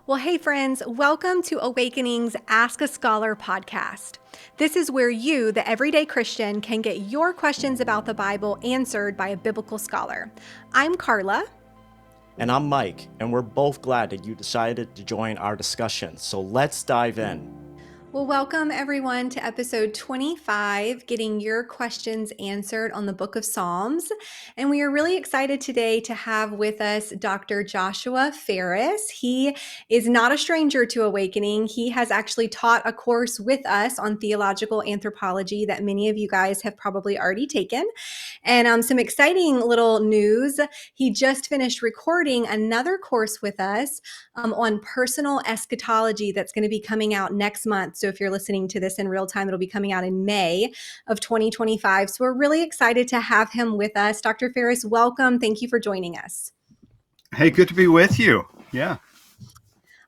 Well, hey, friends, welcome to AWKNG's Ask a Scholar podcast. This is where you, the everyday Christian, can get your questions about the Bible answered by a biblical scholar. I'm Carla. And I'm Mike, and we're both glad that you decided to join our discussion. So let's dive in. Well, welcome everyone to episode 25, getting your questions answered on the book of Psalms. And we are really excited today to have with us Dr. Joshua Ferris. He is not a stranger to AWKNG. He has actually taught a course with us on theological anthropology that many of you guys have probably already taken. And some exciting little news. He just finished recording another course with us on personal eschatology that's going to be coming out next month. So if you're listening to this in real time, it'll be coming out in May of 2025. So we're really excited to have him with us. Dr. Ferris, welcome. Thank you for joining us. Hey, good to be with you. Yeah.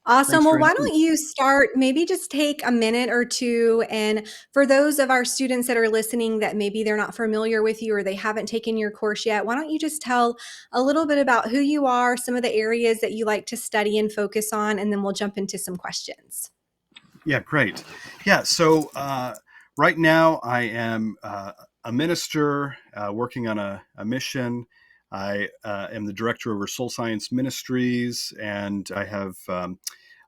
Awesome. Well, why don't you start, maybe just take a minute or two. And for those of our students that are listening that maybe they're not familiar with you or they haven't taken your course yet, why don't you just tell a little bit about who you are, some of the areas that you like to study and focus on, and then we'll jump into some questions. Yeah, great. Yeah, so right now I am a minister working on a mission. I am the director over Soul Science Ministries, and I have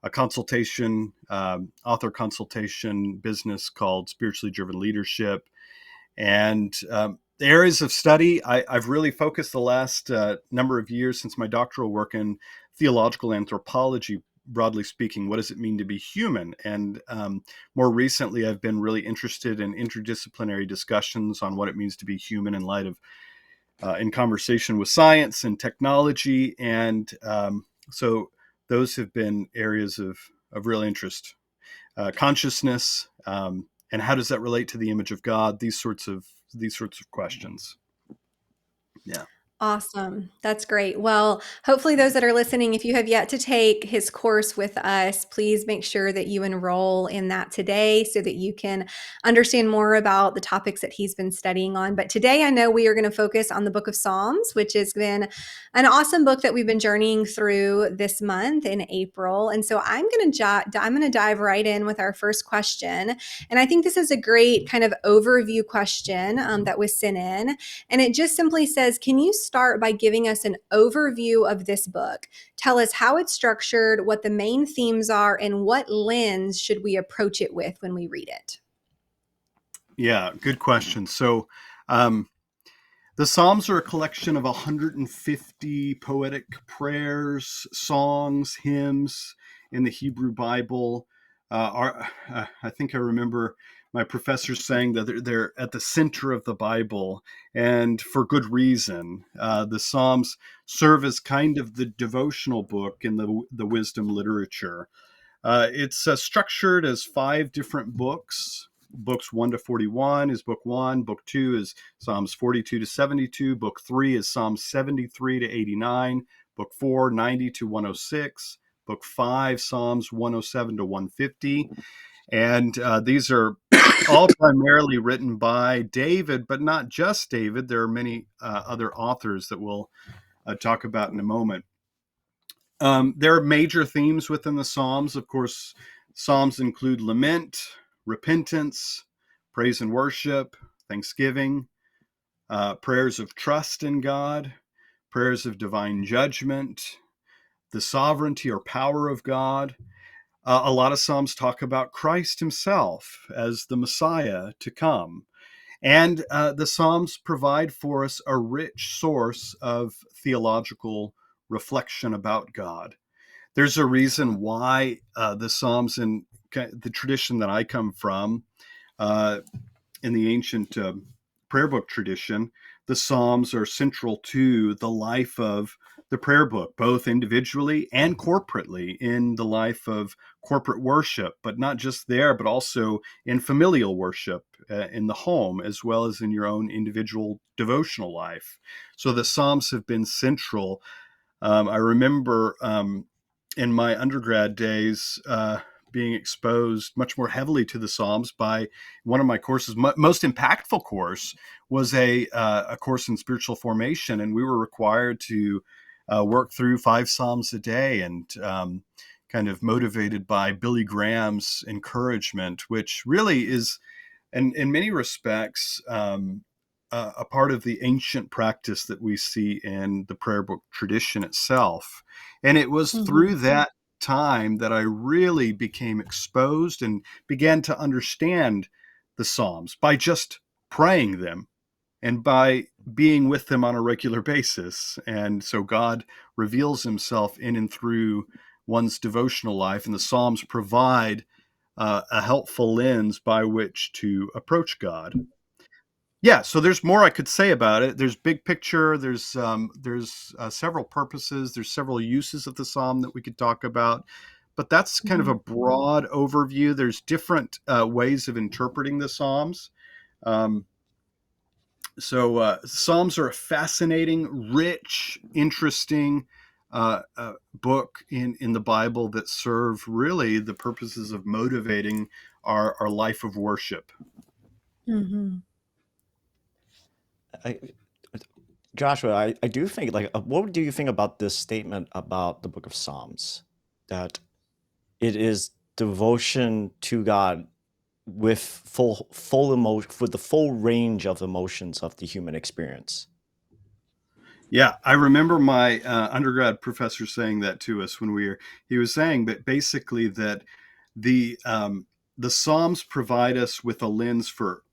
a consultation, author consultation business called Spiritually Driven Leadership. And the areas of study, I've really focused the last number of years since my doctoral work in theological anthropology. Broadly speaking, what does it mean to be human? And more recently, I've been really interested in interdisciplinary discussions on what it means to be human in light of, in conversation with science and technology. And so those have been areas of real interest. Consciousness, and how does that relate to the image of God? These sorts of questions. Yeah. Awesome. That's great. Well, hopefully those that are listening, if you have yet to take his course with us, please make sure that you enroll in that today so that you can understand more about the topics that he's been studying on. But today I know we are going to focus on the book of Psalms, which has been an awesome book that we've been journeying through this month in April. And so I'm going to dive right in with our first question. And I think this is a great kind of overview question that was sent in. And it just simply says, can you start by giving us an overview of this book? Tell us how it's structured, what the main themes are, and what lens should we approach it with when we read it? Yeah, good question. So the Psalms are a collection of 150 poetic prayers, songs, hymns in the Hebrew Bible. I think I remember my professors saying that they're at the center of the Bible, and for good reason. The Psalms serve as kind of the devotional book in the wisdom literature. It's structured as 5 different books. Books 1 to 41 is book 1. Book 2 is Psalms 42 to 72. Book 3 is Psalms 73 to 89. Book 4, 90 to 106. Book 5, Psalms 107 to 150. And these are all primarily written by David, but not just David. There are many other authors that we'll talk about in a moment. There are major themes within the Psalms. Of course, Psalms include lament, repentance, praise and worship, thanksgiving, prayers of trust in God, prayers of divine judgment, the sovereignty or power of God. A lot of Psalms talk about Christ himself as the Messiah to come. And the Psalms provide for us a rich source of theological reflection about God. There's a reason why the Psalms, in the tradition that I come from, in the ancient prayer book tradition, the Psalms are central to the life of the prayer book, both individually and corporately in the life of corporate worship, but not just there, but also in familial worship in the home, as well as in your own individual devotional life. So the Psalms have been central. I remember in my undergrad days being exposed much more heavily to the Psalms by one of my courses. Most impactful course was a course in spiritual formation, and we were required to work through 5 Psalms a day and kind kind of motivated by Billy Graham's encouragement, which really is, and in many respects, a part of the ancient practice that we see in the prayer book tradition itself. And it was Mhm. through that time that I really became exposed and began to understand the Psalms by just praying them and by being with them on a regular basis. And so God reveals himself in and through one's devotional life, and the Psalms provide a helpful lens by which to approach God. Yeah, so there's more I could say about it. There's big picture. There's several purposes. There's several uses of the psalm that we could talk about, but that's kind of a Mhm. broad overview. There's different ways of interpreting the psalms. Um, Psalms are a fascinating, rich, interesting book in the Bible that serve really the purposes of motivating our life of worship. Mhm. I, Joshua, I do think like what do you think about this statement about the book of Psalms, that it is devotion to God with full emotion, with the full range of emotions of the human experience? Yeah, I remember my undergrad professor saying that to us when we were. He was saying, but basically that the um, the Psalms provide us with a lens for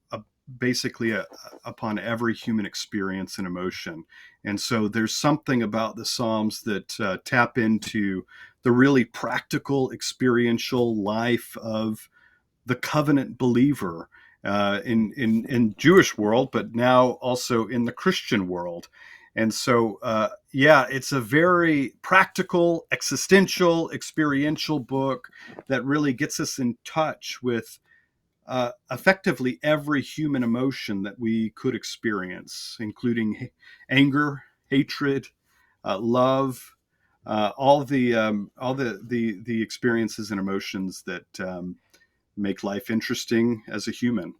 basically upon every human experience and emotion, and so there's something about the Psalms that tap into the really practical, experiential life of the covenant believer in Jewish world, but now also in the Christian world. And so, yeah, it's a very practical, existential, experiential book that really gets us in touch with effectively every human emotion that we could experience, including anger, hatred, love, all the experiences and emotions that make life interesting as a human.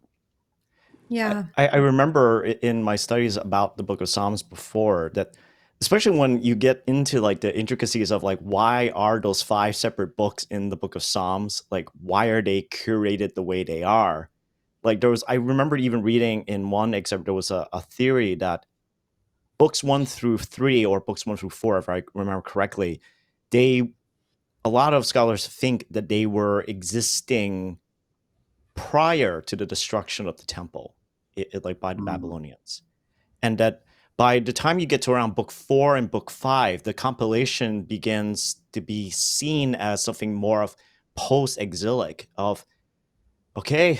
Yeah. I remember in my studies about the book of Psalms before that, especially when you get into like the intricacies of like why are those five separate books in the book of Psalms, like why are they curated the way they are? Like there was, I remember even reading in one excerpt, there was a theory that books 1 through 3 or books 1 through 4, if I remember correctly, they, a lot of scholars think that they were existing prior to the destruction of the temple, like by the Mm. Babylonians, and that by the time you get to around book 4 and book 5, the compilation begins to be seen as something more of post-exilic of okay,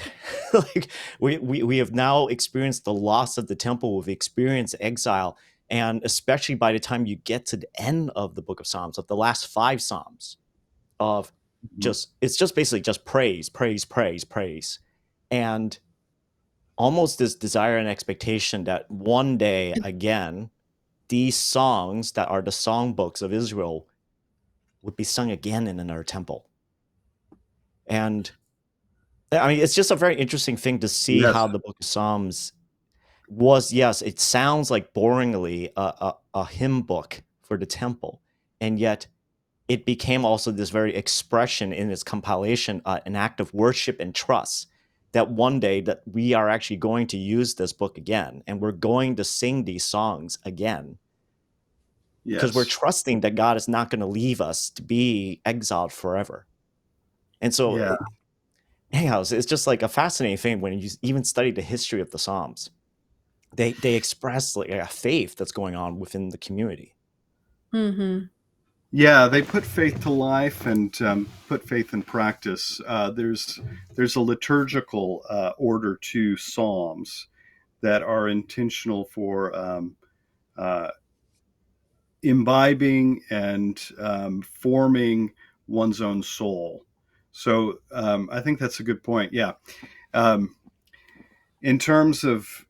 like we have now experienced the loss of the temple, we've experienced exile, and especially by the time you get to the end of the book of Psalms, of the last 5 Psalms, of Mhm. just it's just basically just praise, praise, praise, praise, and almost this desire and expectation that one day again these songs that are the songbooks of Israel would be sung again in another temple. And I mean, it's just a very interesting thing to see Yes. how the book of Psalms was, yes, it sounds like boringly a hymn book for the temple. And yet it became also this very expression in its compilation, an act of worship and trust that one day that we are actually going to use this book again and we're going to sing these songs again because we're Yes. trusting that God is not going to leave us to be exiled forever. And so, Yeah. anyhow, it's just like a fascinating thing when you even study the history of the Psalms. They express like a faith that's going on within the community. Mhm. Yeah. They put faith to life and put faith in practice. There's a liturgical order to psalms that are intentional for uh, imbibing and forming one's own soul. So I think that's a good point. Yeah. Um, in terms of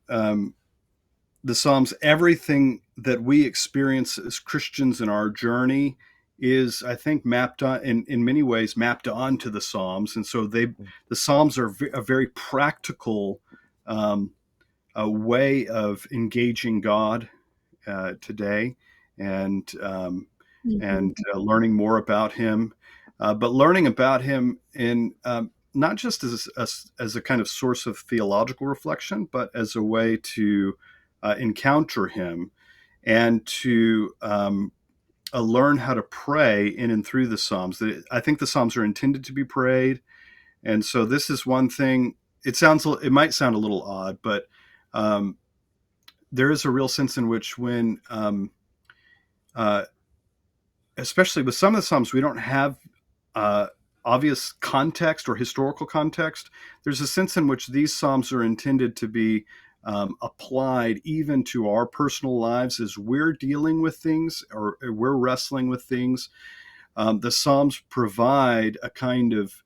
the Psalms, everything that we experience as Christians in our journey is, I think, mapped on in many ways mapped onto the Psalms, and so the Psalms are a very practical um, a way of engaging God today, and Mhm. learning more about Him. but learning about him in not just as a kind of source of theological reflection, but as a way to encounter him and to learn how to pray in and through the Psalms. I think the Psalms are intended to be prayed, and so this is one thing. It might sound a little odd, but um, there is a real sense in which when uh, especially with some of the Psalms, we don't have uh, obvious context or historical context. There's a sense in which these Psalms are intended to be applied even to our personal lives as we're dealing with things or we're wrestling with things. The Psalms provide a kind of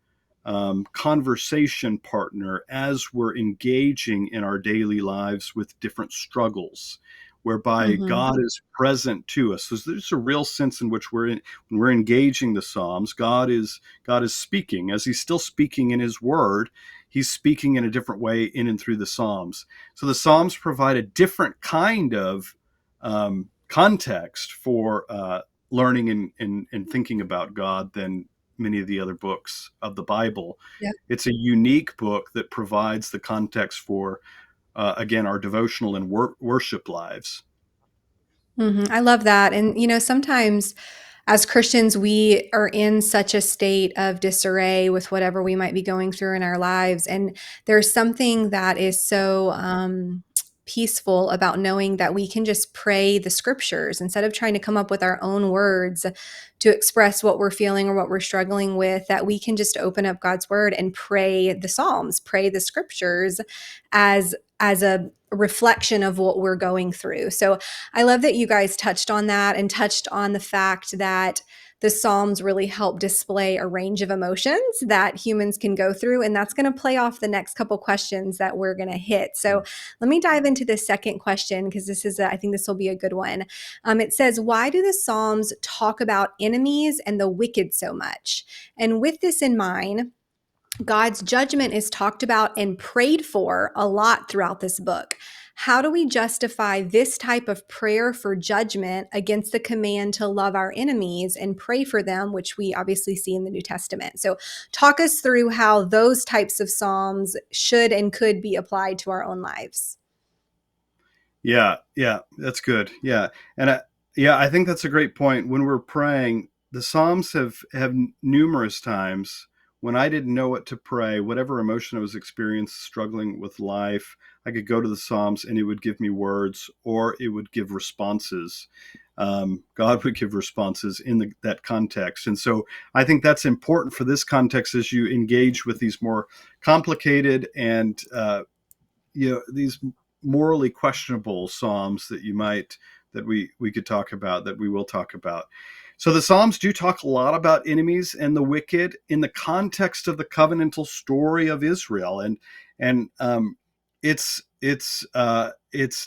conversation partner as we're engaging in our daily lives with different struggles, whereby Hmm. God is present to us. So there's a real sense in which when we're engaging the Psalms, God is speaking. As He's still speaking in His Word, He's speaking in a different way in and through the Psalms. So the Psalms provide a different kind of context for learning and thinking about God than many of the other books of the Bible. Yeah. It's a unique book that provides the context for, again, our devotional and worship lives. I love that. And, sometimes as Christians, we are in such a state of disarray with whatever we might be going through in our lives. And there's something that is so peaceful about knowing that we can just pray the scriptures instead of trying to come up with our own words to express what we're feeling or what we're struggling with, that we can just open up God's word and pray the Psalms, pray the scriptures as a reflection of what we're going through. So I love that you guys touched on that and touched on the fact that the Psalms really help display a range of emotions that humans can go through. And that's going to play off the next couple questions that we're going to hit. So let me dive into the second question because I think this will be a good one. It says, why do the Psalms talk about enemies and the wicked so much? And with this in mind, God's judgment is talked about and prayed for a lot throughout this book. How do we justify this type of prayer for judgment against the command to love our enemies and pray for them, which we obviously see in the New Testament? So, talk us through how those types of Psalms should and could be applied to our own lives. Yeah, that's good. Yeah, and I think that's a great point. When we're praying, the Psalms have numerous times when I didn't know what to pray, whatever emotion I was experiencing, struggling with life, I could go to the Psalms and it would give me words, or it would give responses. God would give responses in that context, and so I think that's important for this context as you engage with these more complicated and these morally questionable psalms that we could talk about, that we will talk about. So the Psalms do talk a lot about enemies and the wicked in the context of the covenantal story of Israel, and it's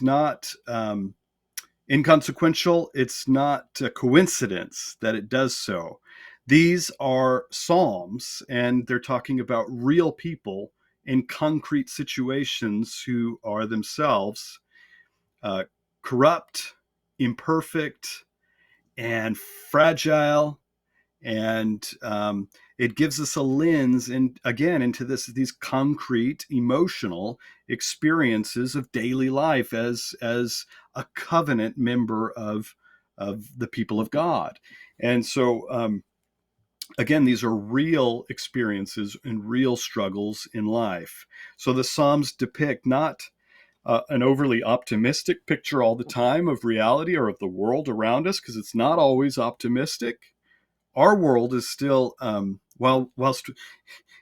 not inconsequential. It's not a coincidence that it does so. These are Psalms, and they're talking about real people in concrete situations who are themselves uh, corrupt, imperfect, and fragile. And it gives us a lens, and again, into these concrete emotional experiences of daily life as a covenant member of the people of God. And so again, these are real experiences and real struggles in life. So the Psalms depict not an overly optimistic picture all the time of reality or of the world around us, because it's not always optimistic. Our world is still, whilst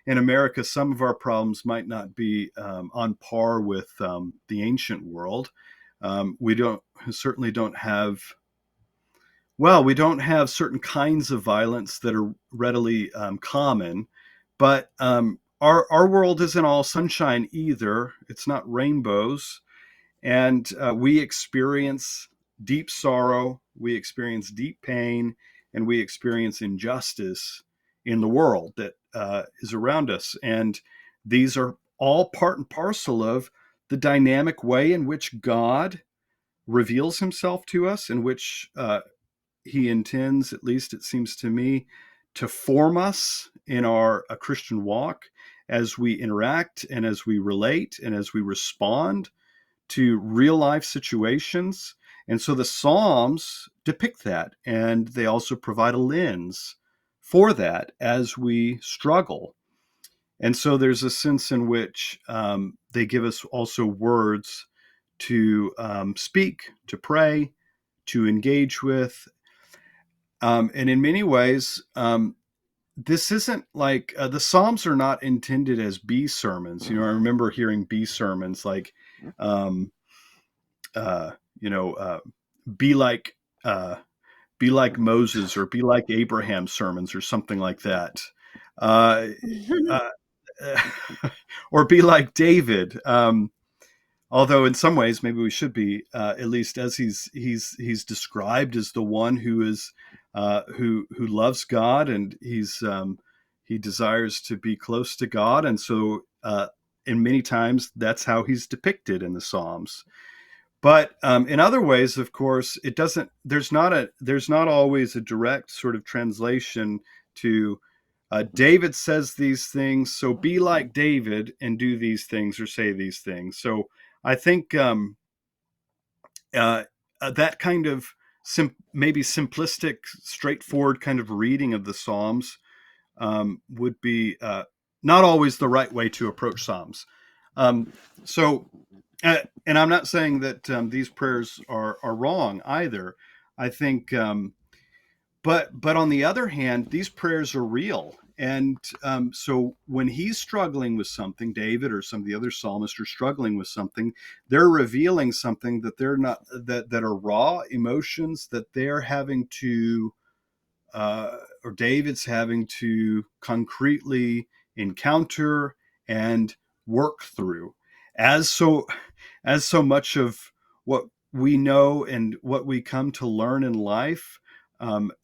in America, some of our problems might not be on par with the ancient world. We don't certainly don't have we don't have certain kinds of violence that are readily common, but our world isn't all sunshine either. It's not rainbows, and we experience deep sorrow, we experience deep pain, and we experience injustice in the world that is around us. And these are all part and parcel of the dynamic way in which God reveals himself to us, in which he intends, at least it seems to me, to form us in our Christian walk as we interact and as we relate and as we respond to real life situations. And so the Psalms depict that, and they also provide a lens for that as we struggle. And so there's a sense in which they give us also words to speak, to pray, to engage with. And in many ways, this isn't like the Psalms are not intended as B sermons. You know, I remember hearing B sermons like, um, uh, you know, be like uh, be like Moses or be like Abraham sermons or something like that, uh, uh, or be like David. Although in some ways maybe we should be, at least as he's described as the one who is who loves God, and he desires to be close to God, and so in many times that's how he's depicted in the Psalms. But in other ways, of course, it doesn't. There's not always a direct sort of translation to David says these things, so be like David and do these things or say these things. So I think uh, that kind of maybe simplistic, straightforward kind of reading of the Psalms would be not always the right way to approach Psalms. Um, so, and I'm not saying that these prayers are wrong either. I think, but on the other hand, these prayers are real. And so when he's struggling with something, David or some of the other psalmists are struggling with something, they're revealing something that they're not that are raw emotions that they're having to or David's having to concretely encounter and work through, as so as so much of what we know and what we come to learn in life,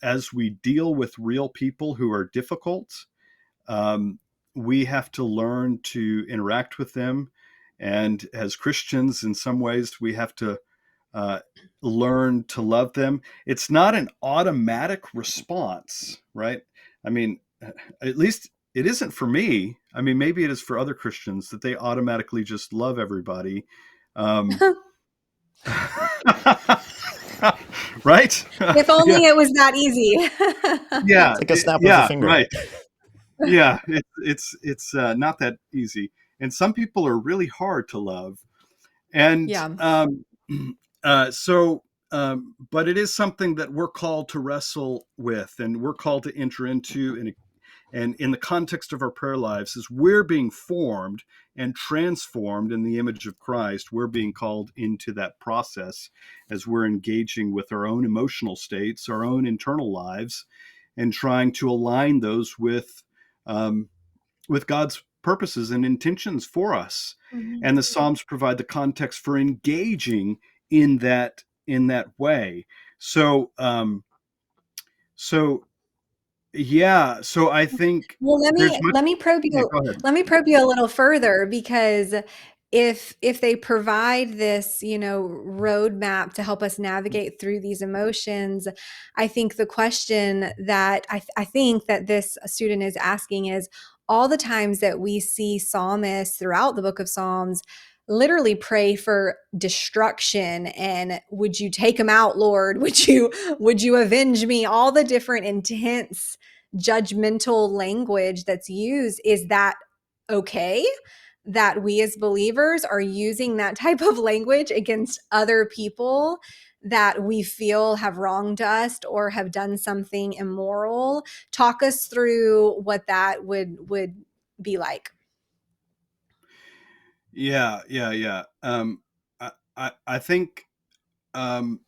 as we deal with real people who are difficult. Um, we have to learn to interact with them, and as Christians, in some ways, we have to uh, learn to love them. It's not an automatic response, right? I mean, at least it isn't for me. I mean, maybe it is for other Christians that they automatically just love everybody. Um, right? If Yeah, only it was that easy. yeah, It's like a snap of the yeah, finger. right. Yeah, it's not that easy, and some people are really hard to love, and Yeah. so but it is something that we're called to wrestle with, and we're called to enter into, and in the context of our prayer lives, as we're being formed and transformed in the image of Christ, we're being called into that process as we're engaging with our own emotional states, our own internal lives, and trying to align those um, with God's purposes and intentions for us. Mhm. And the Psalms provide the context for engaging in that way. So so yeah, so I think Well, there's much. let me probe Yeah, you go ahead. let me probe you a little further, because if they provide this, you know, roadmap to help us navigate through these emotions, I think the question that I think that this student is asking is, all the times that we see psalmists throughout the book of Psalms literally pray for destruction and would you take them out, Lord? Would you avenge me? All the different intense judgmental language that's used, is that okay that we as believers are using that type of language against other people that we feel have wronged us or have done something immoral? Talk us through what that would be like. Yeah, yeah, yeah. I think um,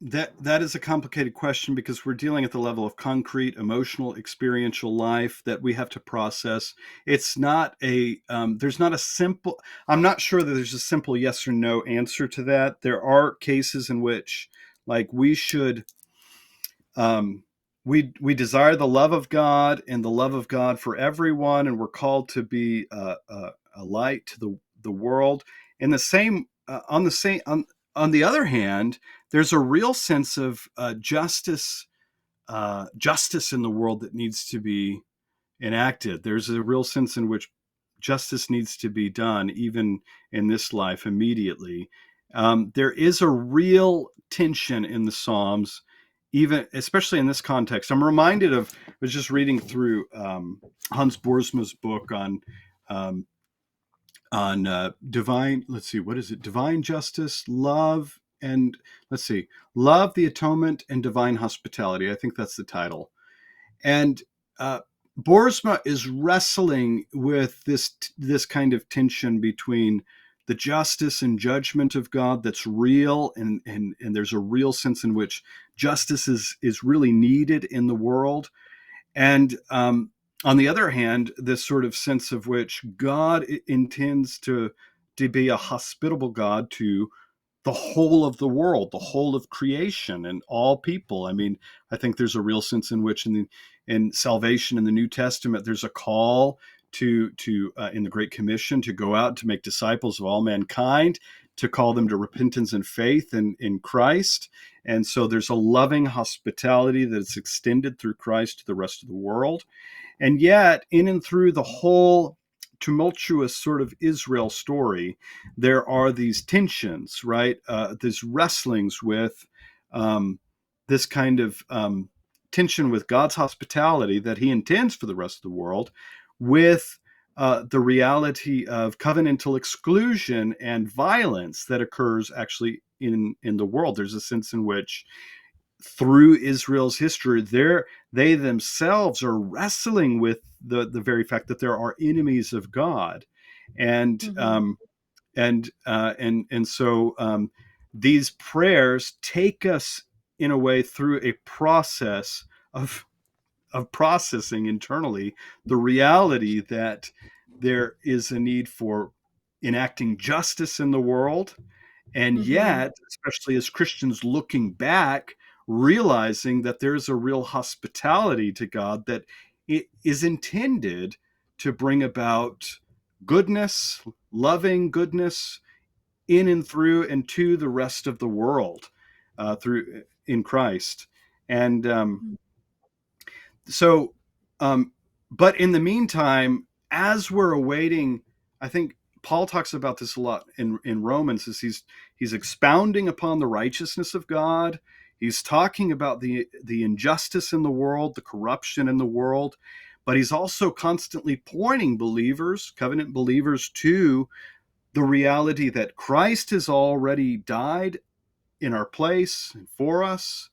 that is a complicated question because we're dealing at the level of concrete, emotional, experiential life that we have to process. It's not a there's not a simple. I'm not sure that there's a simple yes or no answer to that. There are cases in which, like, we should we desire the love of God and the love of God for everyone, and we're called to be a light to the world. In the same on the other hand, there's a real sense of justice justice in the world that needs to be enacted. There's a real sense in which justice needs to be done, even in this life, immediately. There is a real tension in the Psalms, even especially in this context. I'm reminded of, I was just reading through Hans Boersma's book um, on divine. Let's see, what is it? Divine justice, love, and let's see, love, the atonement, and divine hospitality. I think that's the title. And uh, Boersma is wrestling with this kind of tension between the justice and judgment of God that's real, and there's a real sense in which justice is really needed in the world, and on the other hand, this sort of sense of which God intends to be a hospitable God to the whole of the world, the whole of creation, and all people. I mean, I think there's a real sense in which in salvation in the New Testament, there's a call to in the Great Commission to go out to make disciples of all mankind, to call them to repentance and faith in Christ. And so there's a loving hospitality that's extended through Christ to the rest of the world. And yet, in and through the whole tumultuous sort of Israel story, there are these tensions, right? These wrestlings with um, this kind of tension with God's hospitality that he intends for the rest of the world, with the reality of covenantal exclusion and violence that occurs actually in the world. There's a sense in which through Israel's history, they themselves are wrestling with the very fact that there are enemies of God, and Mm-hmm. so these prayers take us in a way through a process of processing internally the reality that there is a need for enacting justice in the world, and Mm-hmm. yet, especially as Christians looking back, realizing that there's a real hospitality to God that it is intended to bring about goodness, loving goodness in and through and to the rest of the world through in Christ. And so, um, but in the meantime, as we're awaiting, I think Paul talks about this a lot in Romans, as he's expounding upon the righteousness of God. He's talking about the injustice in the world, the corruption in the world, but he's also constantly pointing believers, covenant believers, to the reality that Christ has already died in our place and for us.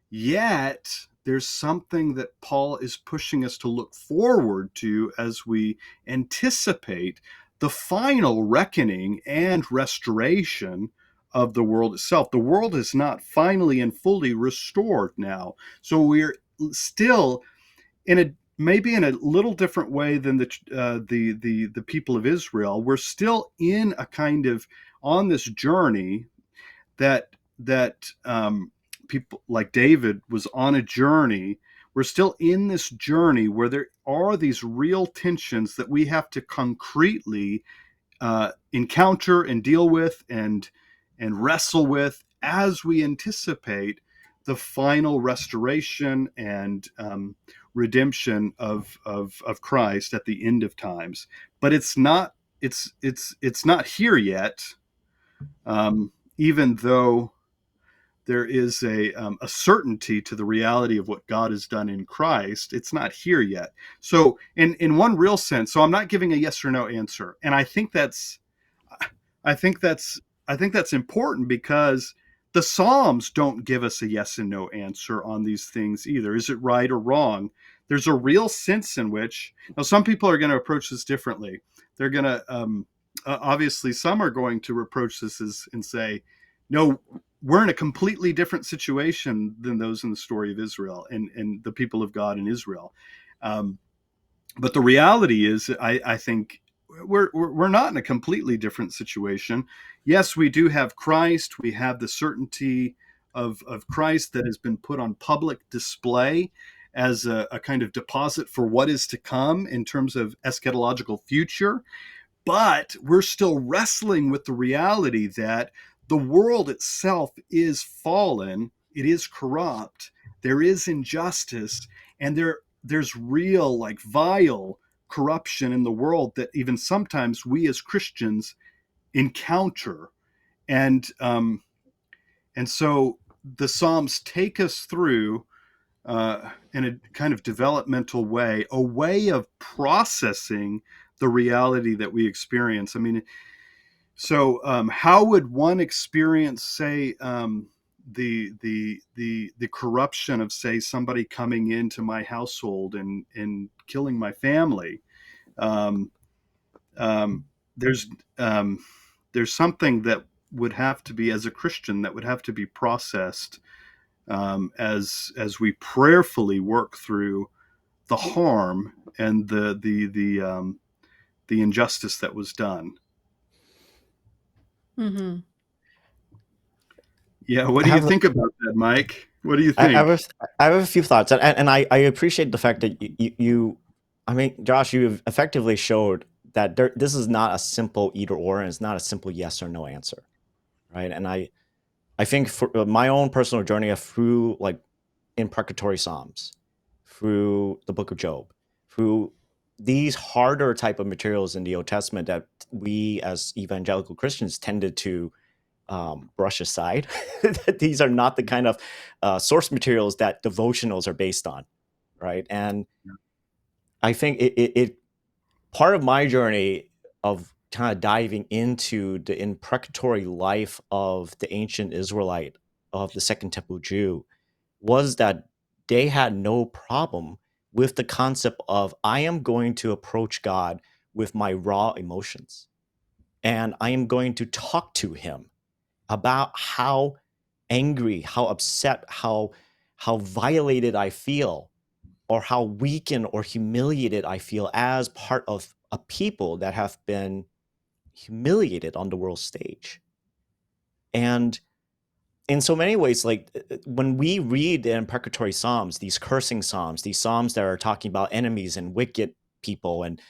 Yet, there's something that Paul is pushing us to look forward to as we anticipate the final reckoning and restoration of the world itself. The world is not finally and fully restored now. So we're still in a, maybe in a little different way than the people of Israel. We're still in a kind of, on this journey that people like David was on a journey. We're still in this journey where there are these real tensions that we have to concretely encounter and deal with and wrestle with as we anticipate the final restoration and redemption of Christ at the end of times. But it's not here yet, even though there is a certainty to the reality of what God has done in Christ. It's not here yet. So, in one real sense, so I'm not giving a yes or no answer, and I think that's I think that's important because the Psalms don't give us a yes and no answer on these things either. Is it right or wrong? There's a real sense in which, now, some people are going to approach this differently. They're going to obviously, some are going to approach this and say, no, we're in a completely different situation than those in the story of Israel and the people of God in Israel. Um, but the reality is, I think we're not in a completely different situation. Yes, we do have Christ. We have the certainty of Christ that has been put on public display as a kind of deposit for what is to come in terms of eschatological future. But we're still wrestling with the reality that the world itself is fallen, it is corrupt, there is injustice, and there's real, like, vile corruption in the world that even sometimes we as Christians encounter. And um, and so the Psalms take us through, in a kind of developmental way, a way of processing the reality that we experience. I mean, so how would one experience, say, the corruption of, say, somebody coming into my household and killing my family? Um, um, there's there's something that would have to be, as a Christian, that would have to be processed, as we prayerfully work through the harm and the injustice that was done. Hmm. Yeah, what I do you have think about that, Mike? What do you I have think? I have a few thoughts, and I appreciate the fact that I mean, Josh, you've effectively showed that this is not a simple either or, and it's not a simple yes or no answer, right? And I think for my own personal journey through, like, imprecatory Psalms, through the Book of Job, through these harder type of materials in the Old Testament that we as evangelical Christians tended to brush aside. That these are not the kind of source materials that devotionals are based on, right? And I think it part of my journey of kind of diving into the imprecatory life of the ancient Israelite, of the Second Temple Jew, was that they had no problem with the concept of, I am going to approach God with my raw emotions, and I am going to talk to him about how angry, how upset, how violated I feel, or how weakened or humiliated I feel as part of a people that have been humiliated on the world stage. And in so many ways, like, when we read the imprecatory Psalms, these cursing Psalms, these Psalms that are talking about enemies and wicked people, and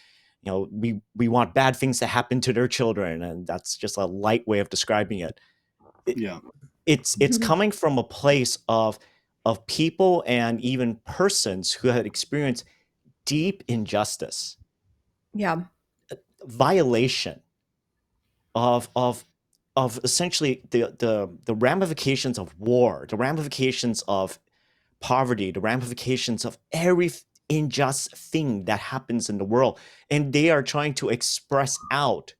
we want bad things to happen to their children, and that's just a light way of describing it. it Yeah, it's coming from a place of people and even persons who had experienced deep injustice, Yeah. violation of of essentially the ramifications of war, the ramifications of poverty, the ramifications of every unjust thing that happens in the world, and they are trying to express out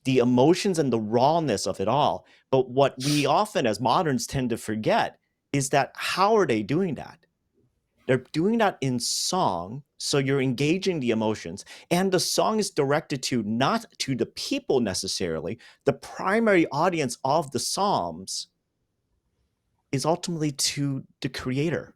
the emotions and the rawness of it all. But what we often as moderns tend to forget is that, how are they doing that? They're doing that in song, so you're engaging the emotions, and the song is directed to, not to the people necessarily. The primary audience of the Psalms is ultimately to the Creator.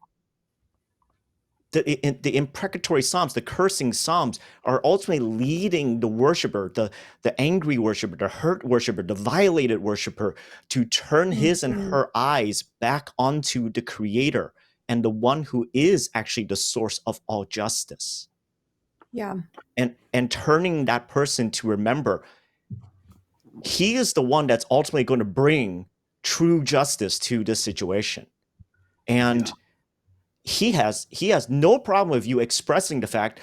The imprecatory Psalms, the cursing Psalms, are ultimately leading the worshiper, the angry worshiper, the hurt worshiper, the violated worshiper, to turn his and Mhm. her eyes back onto the Creator and the one who is actually the source of all justice. Yeah. And turning that person to remember, he is the one that's ultimately going to bring true justice to this situation. yeah, And he has no problem with you expressing the fact,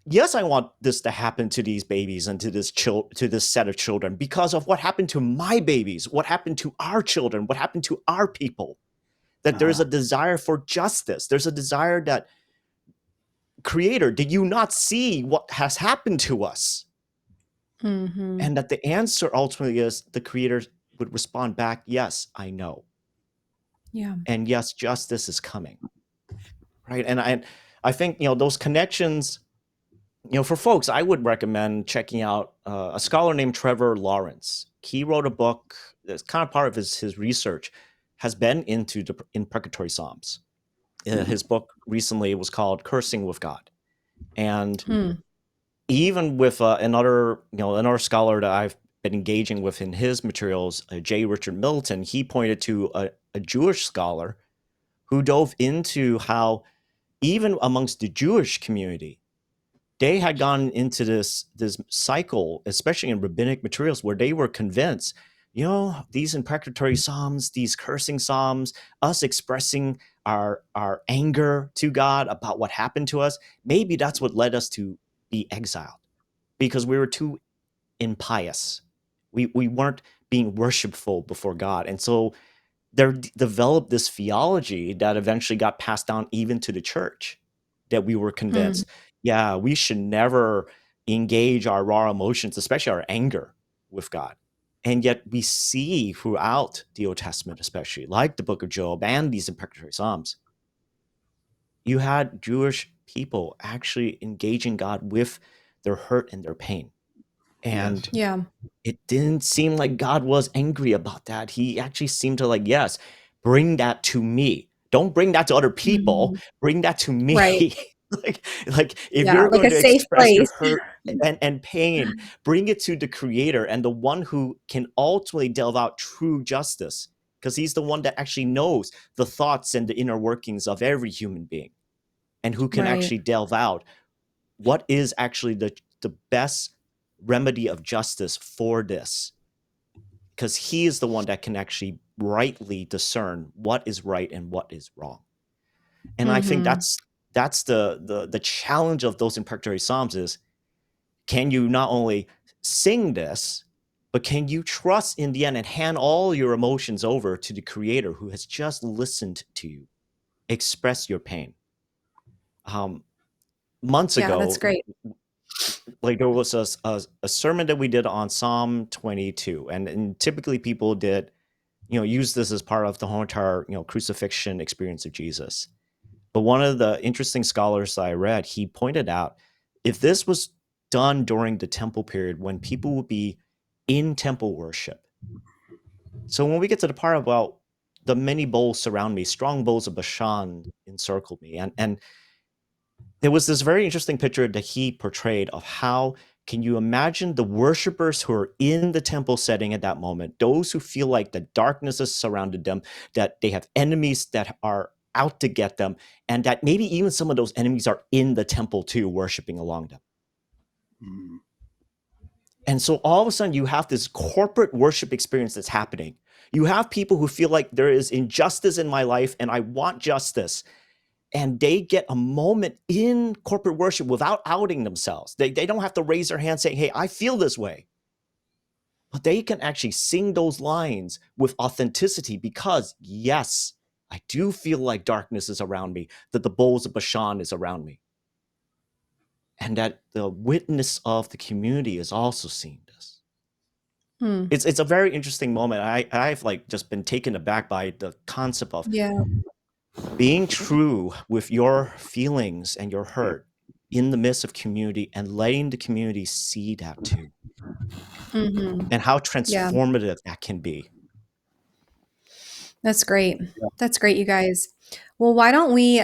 yes, I want this to happen to these babies and to this set of children because of what happened to my babies, what happened to our children, what happened to our people. That there's uh-huh. a desire for justice. There's a desire that, Creator, did you not see what has happened to us? Hmm. And that the answer ultimately is, the Creator would respond back, yes, I know. Yeah. And yes, justice is coming. Right. And I think, those connections, for folks, I would recommend checking out a scholar named Trevor Lawrence. He wrote a book that's kind of part of his research, has been into the imprecatory Psalms. His book recently was called Cursing with God. And Hmm. even with another scholar that I've been engaging with in his materials, J. Richard Middleton, he pointed to a Jewish scholar who dove into how, even amongst the Jewish community, they had gone into this cycle, especially in rabbinic materials, where they were convinced these imprecatory psalms, these cursing psalms, us expressing our anger to God about what happened to us, maybe that's what led us to be exiled, because we were too impious. We weren't being worshipful before God. And so there developed this theology that eventually got passed down even to the church, that we were Mm, convinced, yeah, we should never engage our raw emotions, especially our anger, with God. And yet we see throughout the Old Testament, especially like the book of Job and these imprecatory Psalms, you had Jewish people actually engaging God with their hurt and their pain. And Yes. yeah. it didn't seem like God was angry about that. He actually seemed to like, yes, bring that to me. Don't bring that to other people. Mhm. Bring that to Right. me. like if Yeah. you're Like going a to safe express your place. hurt and pain, bring it to the creator and the one who can ultimately delve out true justice, because he's the one that actually knows the thoughts and the inner workings of every human being, and who can Right. actually delve out what is actually the best remedy of justice for this, because he is the one that can actually rightly discern what is right and what is wrong. And I think Hmm. that's the challenge of those imprecatory psalms is, can you not only sing this, but can you trust in the end and hand all your emotions over to the creator who has just listened to you express your pain? um, Months Yeah, that's ago, great. like there was a sermon that we did on Psalm 22, and typically people did use this as part of the whole entire crucifixion experience of Jesus. But one of the interesting scholars I read, he pointed out, if this was done during the temple period when people would be in temple worship, so when we get to the part about the many bowls surround me, strong bowls of Bashan encircled me, and there was this very interesting picture that he portrayed of how can you imagine the worshipers who are in the temple setting at that moment, those who feel like the darkness has surrounded them, that they have enemies that are out to get them, and that maybe even some of those enemies are in the temple too, worshiping along them. Mm. And so all of a sudden you have this corporate worship experience that's happening. You have people who feel like there is injustice in my life and I want justice, and they get a moment in corporate worship without outing themselves. They don't have to raise their hand saying, hey, I feel this way. But they can actually sing those lines with authenticity because, yes, I do feel like darkness is around me, that the bowls of Bashan is around me, and that the witness of the community is also seeing this. Hmm. It's a very interesting moment. I've like just been taken aback by the concept of Yeah. being true with your feelings and your hurt in the midst of community and letting the community see that too, Hmm. and how Yeah. transformative that can be. That's great. Yeah. That's great, you guys. Well, why don't we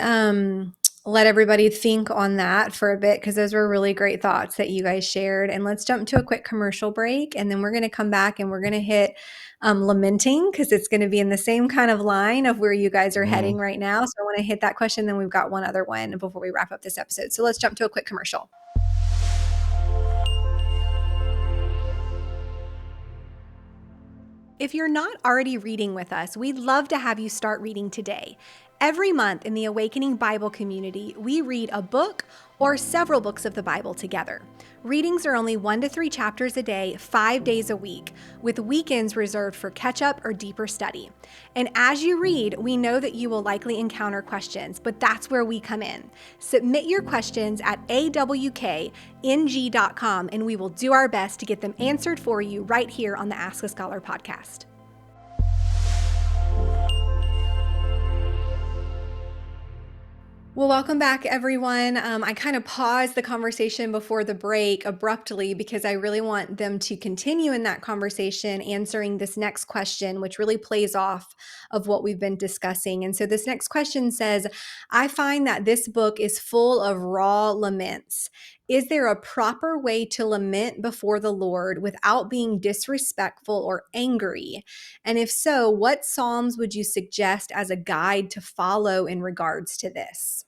let everybody think on that for a bit, because those were really great thoughts that you guys shared. And let's jump to a quick commercial break, and then we're going to come back and we're going to hit lamenting, because it's going to be in the same kind of line of where you guys are Mm. heading right now. So I want to hit that question. Then we've got one other one before we wrap up this episode. So let's jump to a quick commercial. If you're not already reading with us, we'd love to have you start reading today. Every month in the Awakening Bible community, we read a book or several books of the Bible together. Readings are only 1 to 3 chapters a day, 5 days a week, with weekends reserved for catch up or deeper study. And as you read, we know that you will likely encounter questions, but that's where we come in. Submit your questions at AWKNG.com, and we will do our best to get them answered for you right here on the Ask a Scholar podcast. Well, welcome back, everyone. I kind of paused the conversation before the break abruptly because I really want them to continue in that conversation answering this next question, which really plays off of what we've been discussing. And so this next question says, I find that this book is full of raw laments. Is there a proper way to lament before the Lord without being disrespectful or angry? And if so, what Psalms would you suggest as a guide to follow in regards to this?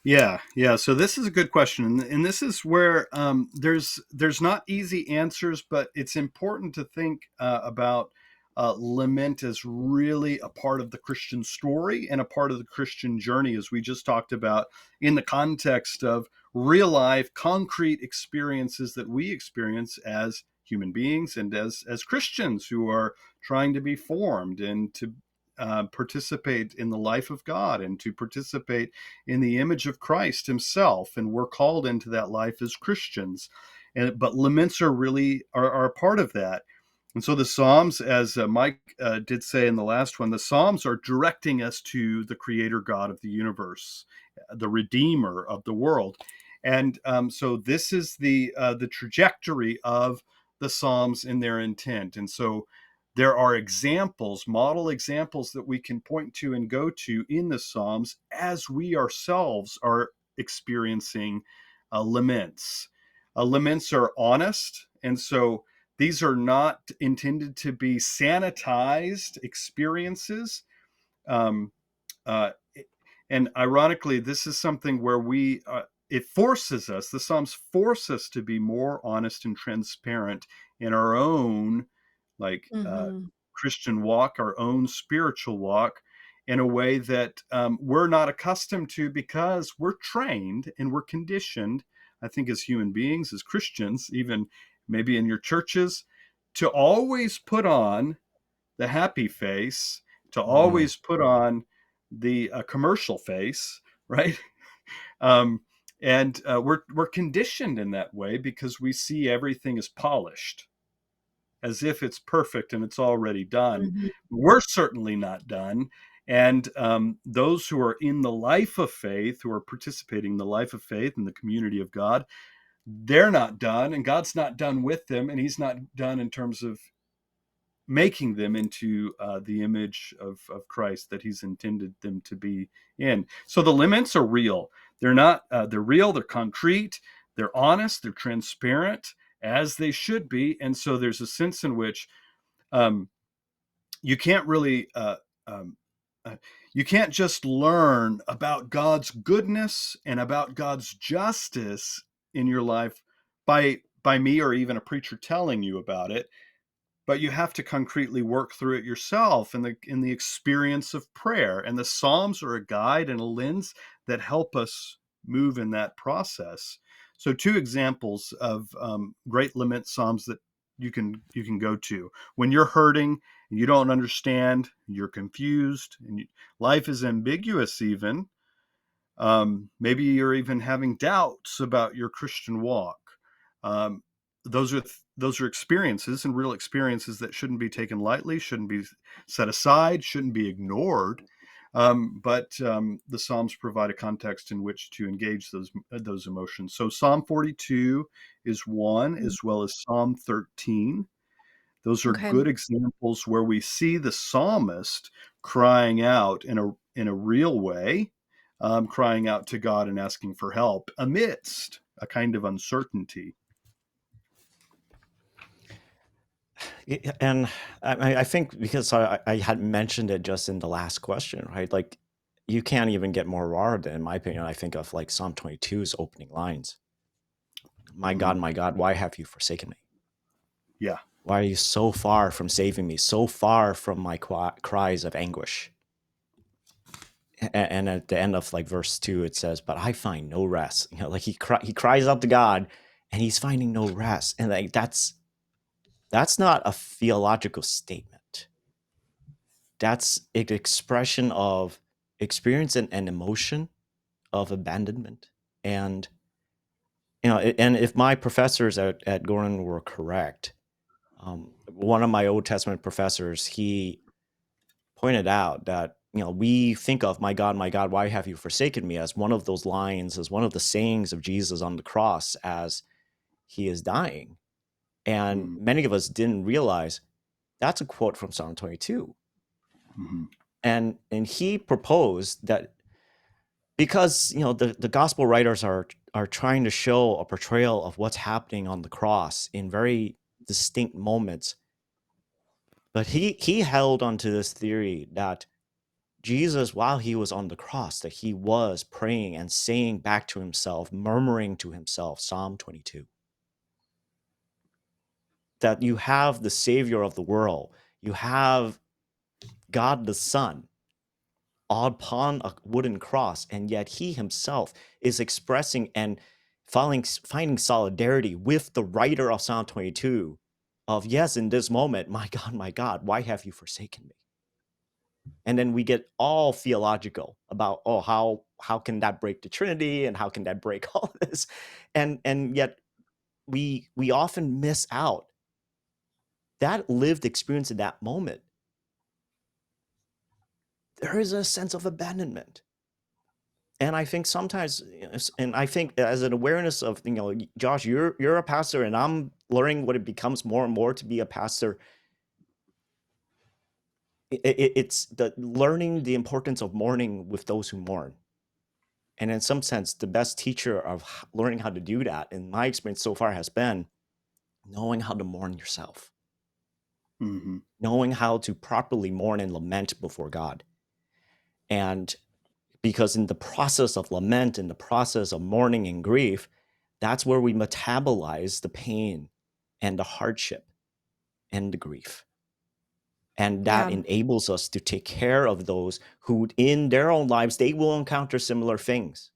Yeah. So this is a good question, and this is where there's not easy answers, but it's important to think about lament as really a part of the Christian story and a part of the Christian journey, as we just talked about, in the context of real life, concrete experiences that we experience as human beings and as Christians who are trying to be formed and to participate in the life of God and to participate in the image of Christ himself. And we're called into that life as Christians. But laments are really are a part of that. And so the Psalms, as Mike did say in the last one, the Psalms are directing us to the Creator God of the universe, the Redeemer of the world. And so this is the trajectory of the Psalms in their intent. And so there are examples, model examples that we can point to and go to in the Psalms as we ourselves are experiencing laments. Laments are honest, and so these are not intended to be sanitized experiences. Um, uh, and ironically, this is something where it forces us, the Psalms force us to be more honest and transparent in our own, like, Hmm. Christian walk, our own spiritual walk, in a way that we're not accustomed to because we're trained and we're conditioned, I think, as human beings, as Christians, even maybe in your churches, to always put on the happy face, to Mm. always put on the commercial face, right? Um, and we're conditioned in that way because we see everything as polished, as if it's perfect and it's already done. Hmm. We're certainly not done. And those who are in the life of faith, who are participating in the life of faith in the community of God, they're not done, and God's not done with them, and He's not done in terms of making them into the image of Christ that He's intended them to be in. So the limits are real. They're not. They're real. They're concrete. They're honest. They're transparent, as they should be. And so there's a sense in which um, you can't really. Um, you can't just learn about God's goodness and about God's justice in your life by me or even a preacher telling you about it, but you have to concretely work through it yourself in the experience of prayer. And the Psalms are a guide and a lens that help us move in that process. So two examples of great lament psalms that you can go to when you're hurting and you don't understand, you're confused, and life is ambiguous. Even maybe you're even having doubts about your Christian walk. Um, those are experiences, and real experiences, that shouldn't be taken lightly, shouldn't be set aside, shouldn't be ignored. But the Psalms provide a context in which to engage those emotions. So Psalm 42 is one, as well as Psalm 13. Those are Okay. good examples where we see the psalmist crying out in a real way, crying out to God and asking for help amidst a kind of uncertainty. And I think because I had mentioned it just in the last question, right? Like, you can't even get more raw than, in my opinion, I think of like Psalm 22's opening lines. Mm, My God, why have you forsaken me? yeah. Why are you so far from saving me, so far from my cries of anguish? And at the end of like verse 2, it says, "But I find no rest." You know, like he cries out to God, and he's finding no rest. And like that's not a theological statement. That's an expression of experience and emotion of abandonment. And and if my professors at Gordon were correct, one of my Old Testament professors, he pointed out that we think of my God, why have you forsaken me?" as one of those lines, as one of the sayings of Jesus on the cross as he is dying. And Mm, many of us didn't realize that's a quote from Psalm 22. mhm, And he proposed that because the gospel writers are trying to show a portrayal of what's happening on the cross in very distinct moments, but he held onto this theory that Jesus, while he was on the cross, that he was praying and saying back to himself, murmuring to himself, Psalm 22. That you have the Savior of the world, you have God the Son upon a wooden cross, and yet he himself is expressing and finding solidarity with the writer of Psalm 22 of, yes, in this moment, my God, why have you forsaken me? And then we get all theological about, oh, how can that break the Trinity, and how can that break all this? And yet we often miss out that lived experience in that moment. There is a sense of abandonment. And I think sometimes, and I think as an awareness of, Josh, you're a pastor, and I'm learning what it becomes more and more to be a pastor. It's the learning the importance of mourning with those who mourn. And in some sense, the best teacher of learning how to do that, in my experience so far, has been knowing how to mourn yourself, knowing how to properly mourn and lament before God. And because in the process of lament, in the process of mourning and grief, that's where we metabolize the pain and the hardship and the grief. And that Yeah. enables us to take care of those who in their own lives, they will encounter similar things.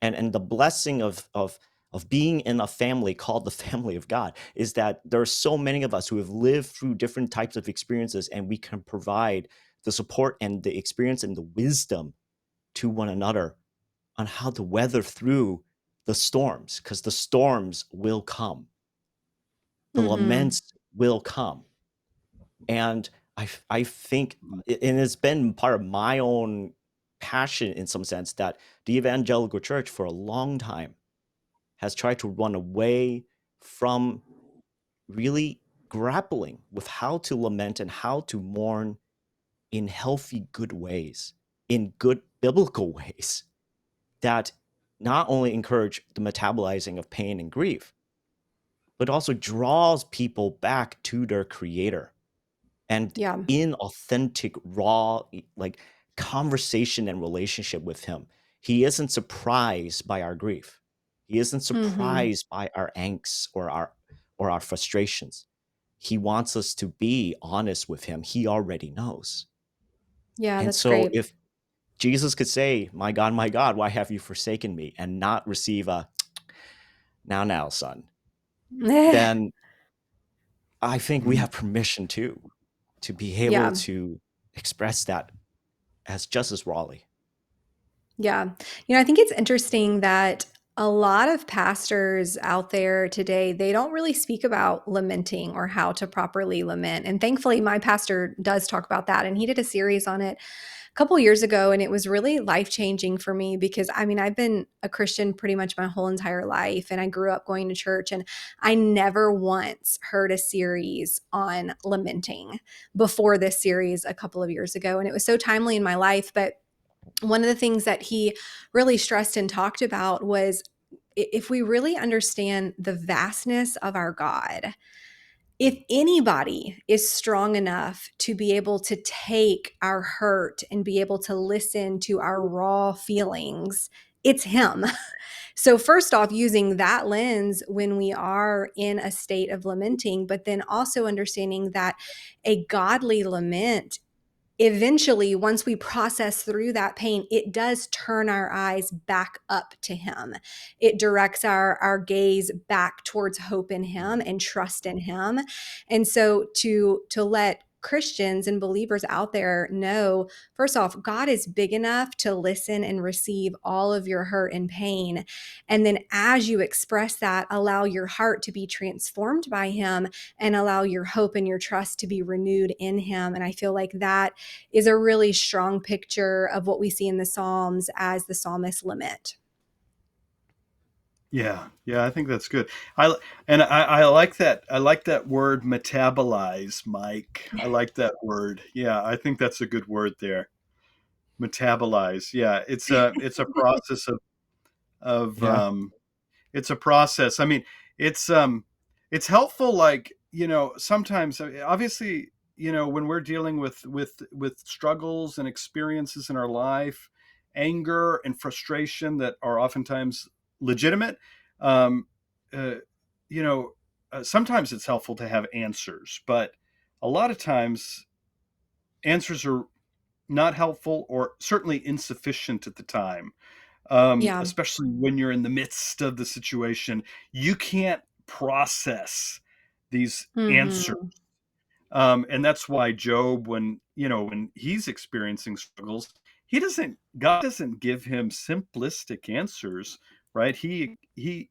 And the blessing of being in a family called the family of God is that there are so many of us who have lived through different types of experiences, and we can provide the support and the experience and the wisdom to one another on how to weather through the storms, because the storms will come, the Mm-hmm. laments will come. And I think, and it's been part of my own passion in some sense, that the evangelical church for a long time has tried to run away from really grappling with how to lament and how to mourn in healthy, good ways, in good biblical ways that not only encourage the metabolizing of pain and grief, but also draws people back to their creator and Yeah. in authentic, raw, like conversation and relationship with him. He isn't surprised by our grief. He isn't Mm-hmm. surprised by our angst or our frustrations. He wants us to be honest with him. He already knows. Yeah, And that's so great. if Jesus could say, my God, why have you forsaken me?" and not receive a now, son, then I think we have permission to be able Yeah. to express that as just as rawly. Yeah. I think it's interesting that a lot of pastors out there today, they don't really speak about lamenting or how to properly lament. And thankfully, my pastor does talk about that. And he did a series on it a couple years ago. And it was really life changing for me because I've been a Christian pretty much my whole entire life. And I grew up going to church. And I never once heard a series on lamenting before this series a couple of years ago. And it was so timely in my life. But one of the things that he really stressed and talked about was if we really understand the vastness of our God, if anybody is strong enough to be able to take our hurt and be able to listen to our raw feelings, it's him. So, first off, using that lens when we are in a state of lamenting, but then also understanding that a godly lament eventually, once we process through that pain, it does turn our eyes back up to him. It directs our gaze back towards hope in him and trust in him. And so to let Christians and believers out there know, first off, God is big enough to listen and receive all of your hurt and pain. And then as you express that, allow your heart to be transformed by him and allow your hope and your trust to be renewed in him. And I feel like that is a really strong picture of what we see in the Psalms as the psalmist's lament. Yeah, I think that's good. I like that. I like that word metabolize, Mike. I like that word. Yeah, I think that's a good word there. Metabolize. Yeah, it's a process of Yeah. it's a process. I mean, it's it's helpful. Like, sometimes, obviously, when we're dealing with struggles and experiences in our life, anger and frustration that are oftentimes legitimate, um, uh, you know, sometimes it's helpful to have answers, but a lot of times answers are not helpful or certainly insufficient at the time, Yeah. especially when you're in the midst of the situation. You can't process these answers. Mhm. And that's why Job, when he's experiencing struggles, God doesn't give him simplistic answers, right? He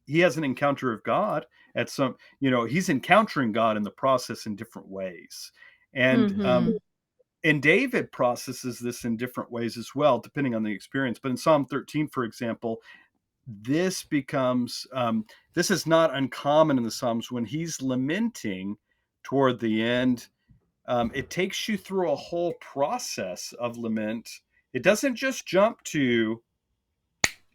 has an encounter of God at some, he's encountering God in the process in different ways. And Mhm. and David processes this in different ways as well, depending on the experience. But in Psalm 13, for example, this becomes this is not uncommon in the Psalms when he's lamenting toward the end. It takes you through a whole process of lament. It doesn't just jump to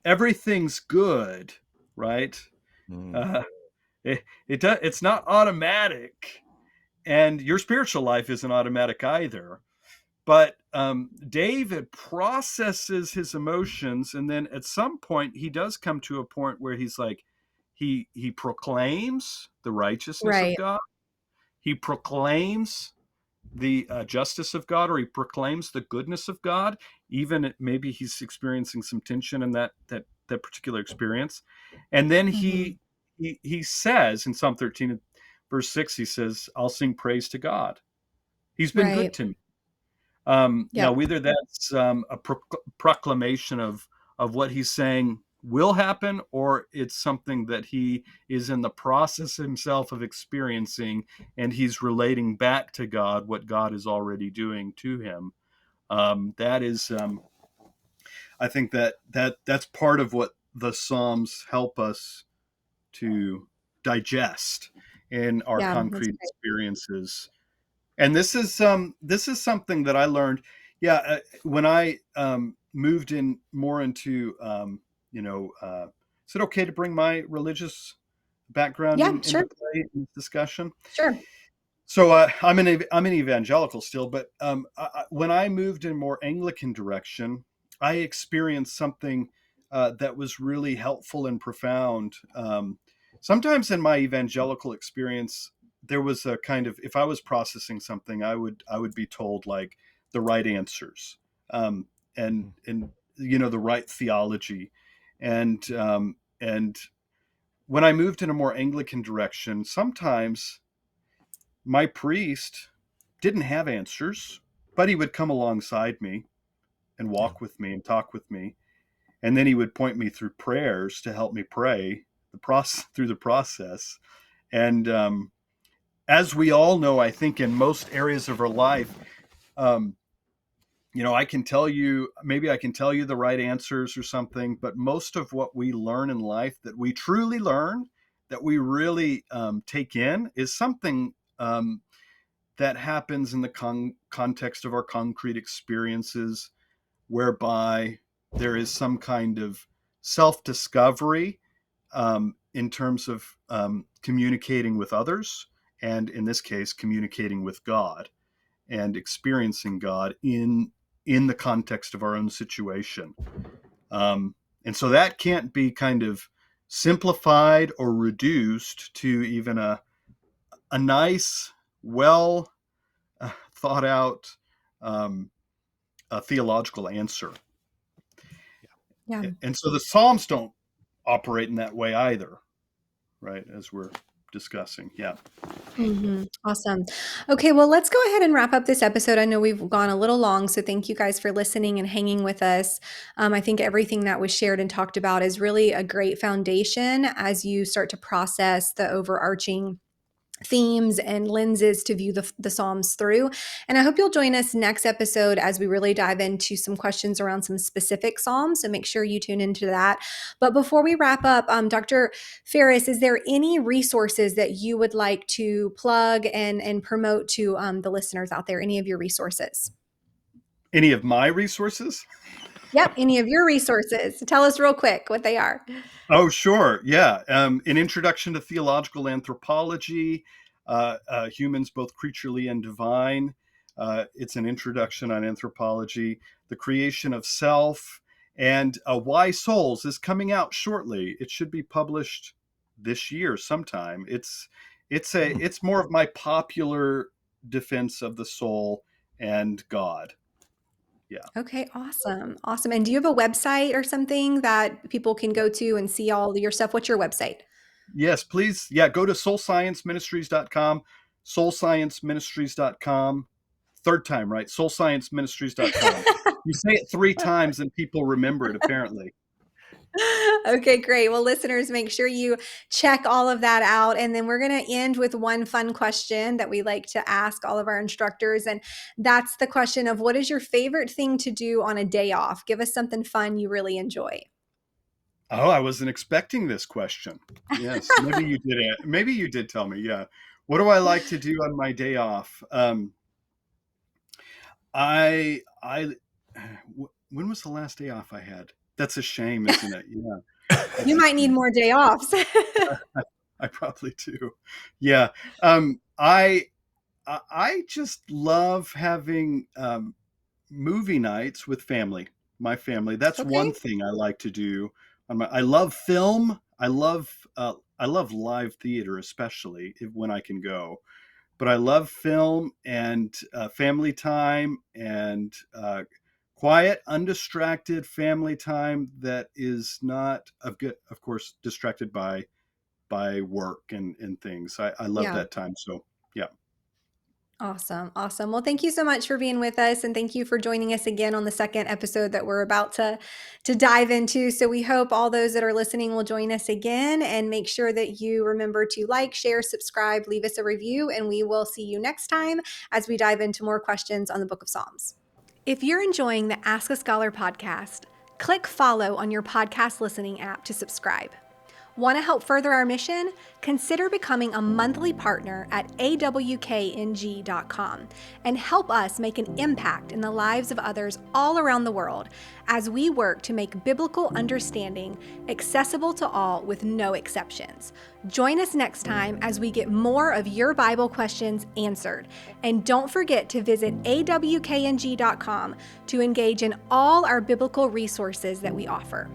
everything's good, right? Mm. Uh, it's not automatic, and your spiritual life isn't automatic either. But David processes his emotions, and then at some point he does come to a point where he's like, he proclaims the righteousness of Right. God. He proclaims the justice of God, or he proclaims the goodness of God. Even maybe he's experiencing some tension in that particular experience, and then Mhm. he says in Psalm 13, verse 6, he says, "I'll sing praise to God. He's been good Right. to me." Now, Yep. whether that's a proclamation of what he's saying will happen, or it's something that he is in the process himself of experiencing, and he's relating back to God what God is already doing to him. That is, I think that's part of what the Psalms help us to digest in our Yeah, that's concrete great. experiences. And this is something that I learned. Yeah, when I moved in more into is it okay to bring my religious background Yeah, into sure. play in this discussion? Sure. So I'm an evangelical still, but when I moved in more Anglican direction, I experienced something that was really helpful and profound. Sometimes in my evangelical experience, there was a kind of, if I was processing something, I would be told like the right answers, um, and the right theology, and when I moved in a more Anglican direction, sometimes my priest didn't have answers, but he would come alongside me and Yeah. walk with me and talk with me. And then he would point me through prayers to help me pray through the process. And as we all know, I think in most areas of our life, um, I can tell you the right answers or something, but most of what we learn in life, that we truly learn, that we really take in, is something that happens in the context of our concrete experiences, whereby there is some kind of self discovery in terms of communicating with others, and in this case, communicating with God and experiencing God in the context of our own situation. And so that can't be kind of simplified or reduced to even a nice, well thought out um, theological answer. Yeah. And so the Psalms don't operate in that way either, right? As we're discussing. Yeah. Awesome. Okay, well, let's go ahead and wrap up this episode. I know we've gone a little long, so thank you guys for listening and hanging with us. I think everything that was shared and talked about is really a great foundation as you start to process the overarching themes and lenses to view the Psalms through. And I hope you'll join us next episode as we really dive into some questions around some specific Psalms. So make sure you tune into that. But before we wrap up, Dr. Ferris, is there any resources that you would like to plug and promote to the listeners out there? Any of your resources? Any of my resources? Yep, any of your resources. Tell us real quick what they are. Oh, sure. Yeah. An introduction to theological anthropology, humans, both creaturely and divine. It's an introduction on anthropology. The Creation of Self, and Why Souls is coming out shortly. It should be published this year sometime. It's more of my popular defense of the soul and God. Yeah. Okay, awesome. Awesome. And do you have a website or something that people can go to and see all your stuff? What's your website? Yes, please. Yeah, go to soulscienceministries.com, soulscienceministries.com. Third time, right? Soulscienceministries.com. You say it 3 times and people remember it, apparently. Okay, great. Well, listeners, make sure you check all of that out. And then we're going to end with one fun question that we like to ask all of our instructors. And that's the question of, what is your favorite thing to do on a day off? Give us something fun you really enjoy. Oh, I wasn't expecting this question. Yes, maybe you did it. Maybe you did tell me. Yeah. What do I like to do on my day off? I when was the last day off I had? That's a shame, isn't it? Yeah. You That's a might need shame. more day offs. I probably do. Yeah. Um, I I just love having movie nights with family. My family. That's one Okay. thing I like to do. I love film. I love live theater, especially when I can go. But I love film and family time and quiet, undistracted family time that is not, of course, distracted by work and things. I love Yeah. that time. So yeah. Awesome. Awesome. Well, thank you so much for being with us, and thank you for joining us again on the second episode that we're about to dive into. So we hope all those that are listening will join us again, and make sure that you remember to like, share, subscribe, leave us a review, and we will see you next time as we dive into more questions on the Book of Psalms. If you're enjoying the Ask a Scholar podcast, click follow on your podcast listening app to subscribe. Want to help further our mission? Consider becoming a monthly partner at AWKNG.com and help us make an impact in the lives of others all around the world as we work to make biblical understanding accessible to all with no exceptions. Join us next time as we get more of your Bible questions answered. And don't forget to visit AWKNG.com to engage in all our biblical resources that we offer.